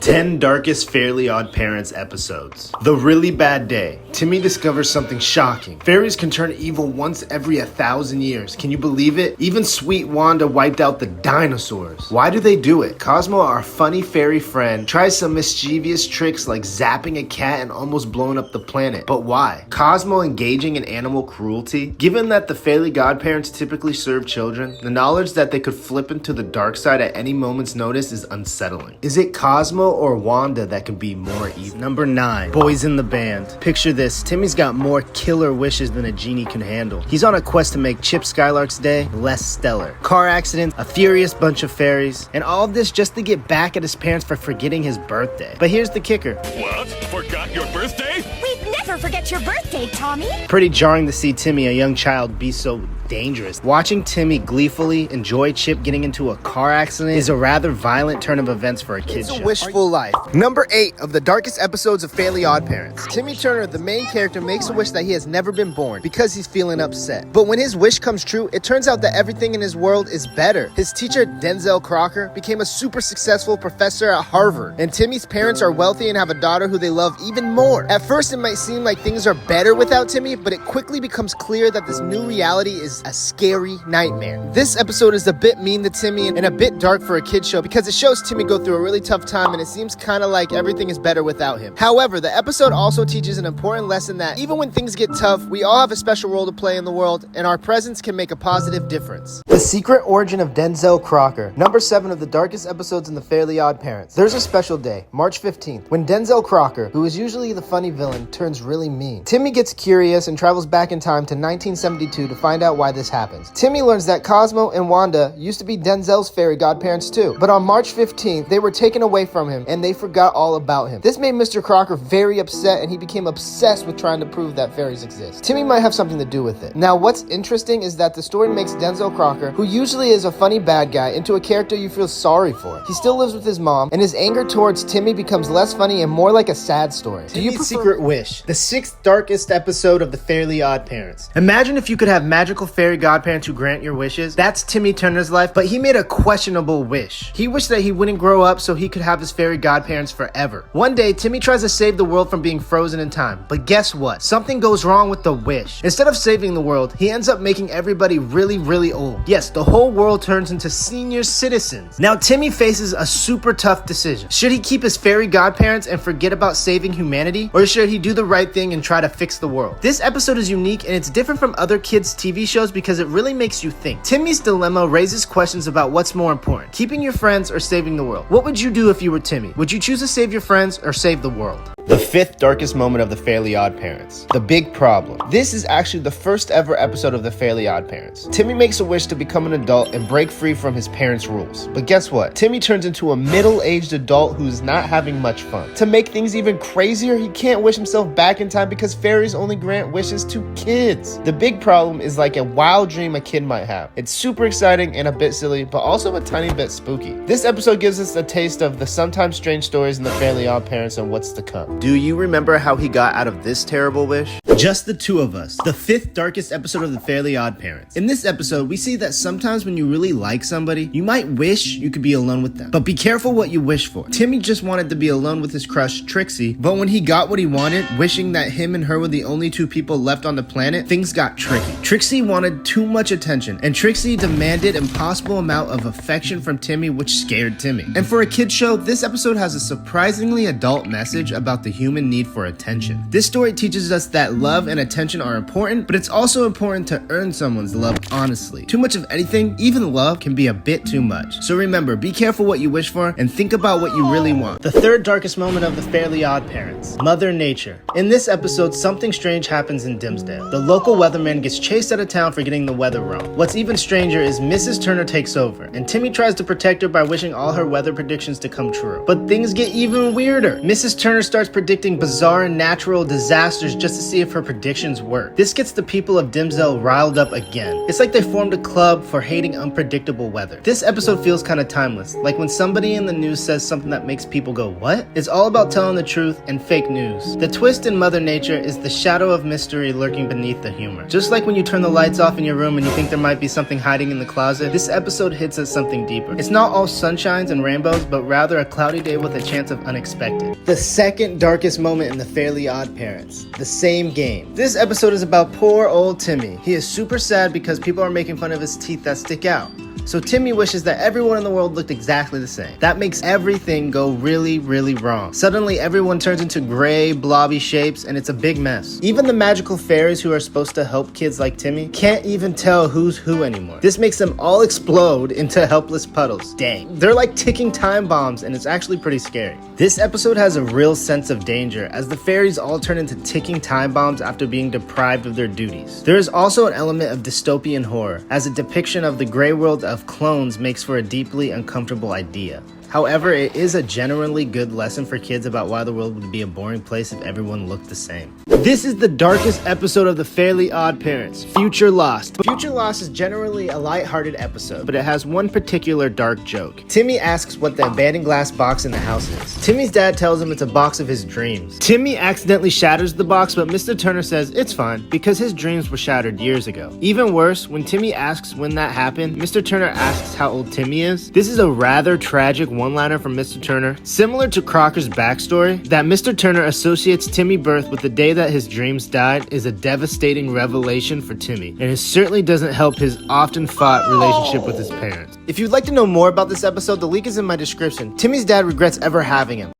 10 darkest Fairly Odd Parents episodes. The really bad day. Timmy discovers something shocking. Fairies can turn evil once every 1,000 years. Can you believe it? Even sweet Wanda wiped out the dinosaurs. Why do they do it? Cosmo, our funny fairy friend, tries some mischievous tricks like zapping a cat and almost blowing up the planet. But why? Cosmo engaging in animal cruelty? Given that the Fairly Godparents typically serve children, the knowledge that they could flip into the dark side at any moment's notice is unsettling. Is it Cosmo or Wanda that can be more evil? Number 9. Boys in the band. Picture this. Timmy's got more killer wishes than a genie can handle. He's on a quest to make Chip Skylark's day less stellar. Car accidents, a furious bunch of fairies, and all of this just to get back at his parents for forgetting his birthday. But here's the kicker. What? Forgot your birthday? We'd never forget your birthday, Tommy. Pretty jarring to see Timmy, a young child, be so dangerous. Watching Timmy gleefully enjoy Chip getting into a car accident is a rather violent turn of events for a kid's show. It's a wishful life. Number 8 of the darkest episodes of FairlyOddParents. Timmy Turner, the main character, makes a wish that he has never been born because he's feeling upset. But when his wish comes true, it turns out that everything in his world is better. His teacher, Crocker, became a super successful professor at Harvard. And Timmy's parents are wealthy and have a daughter who they love even more. At first, it might seem like things are better without Timmy, but it quickly becomes clear that this new reality is a scary nightmare. This episode is a bit mean to Timmy and a bit dark for a kid's show because it shows Timmy go through a really tough time and it seems kind of like everything is better without him. However, the episode also teaches an important lesson that even when things get tough, we all have a special role to play in the world and our presence can make a positive difference. The secret origin of Crocker. Number 7 of the darkest episodes in the Fairly Odd Parents. There's a special day, March 15th, when Crocker, who is usually the funny villain, turns really mean. Timmy gets curious and travels back in time to 1972 to find out why this happens. Timmy learns that Cosmo and Wanda used to be Denzel's fairy godparents too, but on March 15th, they were taken away from him and they forgot all about him. This made Mr. Crocker very upset and he became obsessed with trying to prove that fairies exist. Timmy might have something to do with it. Now, what's interesting is that the story makes Crocker, who usually is a funny bad guy, into a character you feel sorry for. He still lives with his mom, and his anger towards Timmy becomes less funny and more like a sad story. Do you prefer Secret Wish, the 6th darkest episode of the Fairly Odd Parents? Imagine if you could have magical fairy godparents who grant your wishes. That's Timmy Turner's life, but he made a questionable wish. He wished that he wouldn't grow up so he could have his fairy godparents forever. One day, Timmy tries to save the world from being frozen in time, but guess what? Something goes wrong with the wish. Instead of saving the world, he ends up making everybody really old. Yes, the whole world turns into senior citizens. Now, Timmy faces a super tough decision. Should he keep his fairy godparents and forget about saving humanity, or should he do the right thing and try to fix the world? This episode is unique and it's different from other kids' TV shows because it really makes you think. Timmy's dilemma raises questions about what's more important, keeping your friends or saving the world. What would you do if you were Timmy? Would you choose to save your friends or save the world? The 5th darkest moment of the Fairly Odd Parents. The big problem. This is actually the first ever episode of the Fairly Odd Parents. Timmy makes a wish to become an adult and break free from his parents' rules. But guess what? Timmy turns into a middle-aged adult who's not having much fun. To make things even crazier, he can't wish himself back in time because fairies only grant wishes to kids. The big problem is like a wild dream a kid might have. It's super exciting and a bit silly, but also a tiny bit spooky. This episode gives us a taste of the sometimes strange stories in the Fairly Odd Parents and what's to come. Do you remember how he got out of this terrible wish? Just the two of us. The 5th darkest episode of the Fairly Odd Parents. In this episode, we see that sometimes when you really like somebody, you might wish you could be alone with them. But be careful what you wish for. Timmy just wanted to be alone with his crush, Trixie, but when he got what he wanted, wishing that him and her were the only two people left on the planet, things got tricky. Trixie wanted too much attention, and Trixie demanded an impossible amount of affection from Timmy, which scared Timmy. And for a kid's show, this episode has a surprisingly adult message about the human need for attention. This story teaches us that love and attention are important, but it's also important to earn someone's love honestly. Too much of anything, even love, can be a bit too much. So remember, be careful what you wish for and think about what you really want. The 3rd darkest moment of the Fairly Odd Parents. Mother Nature. In this episode, something strange happens in Dimsdale. The local weatherman gets chased out of town for getting the weather wrong. What's even stranger is Mrs. Turner takes over, and Timmy tries to protect her by wishing all her weather predictions to come true. But things get even weirder. Mrs. Turner starts predicting predicting bizarre and natural disasters just to see if her predictions work. This gets the people of Dimsdale riled up again. It's like they formed a club for hating unpredictable weather. This episode feels kind of timeless, like when somebody in the news says something that makes people go, what? It's all about telling the truth and fake news. The twist in Mother Nature is the shadow of mystery lurking beneath the humor. Just like when you turn the lights off in your room and you think there might be something hiding in the closet, this episode hits at something deeper. It's not all sunshines and rainbows, but rather a cloudy day with a chance of unexpected. The second darkest moment in the Fairly Odd Parents, the same game. This episode is about poor old Timmy. He is super sad because people are making fun of his teeth that stick out. So Timmy wishes that everyone in the world looked exactly the same. That makes everything go really, really wrong. Suddenly everyone turns into gray, blobby shapes and it's a big mess. Even the magical fairies who are supposed to help kids like Timmy can't even tell who's who anymore. This makes them all explode into helpless puddles. Dang. They're like ticking time bombs and it's actually pretty scary. This episode has a real sense of danger as the fairies all turn into ticking time bombs after being deprived of their duties. There is also an element of dystopian horror as a depiction of the gray world of clones makes for a deeply uncomfortable idea. However, it is a genuinely good lesson for kids about why the world would be a boring place if everyone looked the same. This is the darkest episode of the Fairly Odd Parents, Future Lost. Future Lost is generally a lighthearted episode, but it has one particular dark joke. Timmy asks what the abandoned glass box in the house is. Timmy's dad tells him it's a box of his dreams. Timmy accidentally shatters the box, but Mr. Turner says it's fine because his dreams were shattered years ago. Even worse, when Timmy asks when that happened, Mr. Turner asks how old Timmy is. This is a rather tragic one-liner from Mr. Turner, similar to Crocker's backstory. That Mr. Turner associates Timmy's birth with the day that his dreams died is a devastating revelation for Timmy, and it certainly doesn't help his often fought relationship with his parents. If you'd like to know more about this episode, the link is in my description. Timmy's dad regrets ever having him.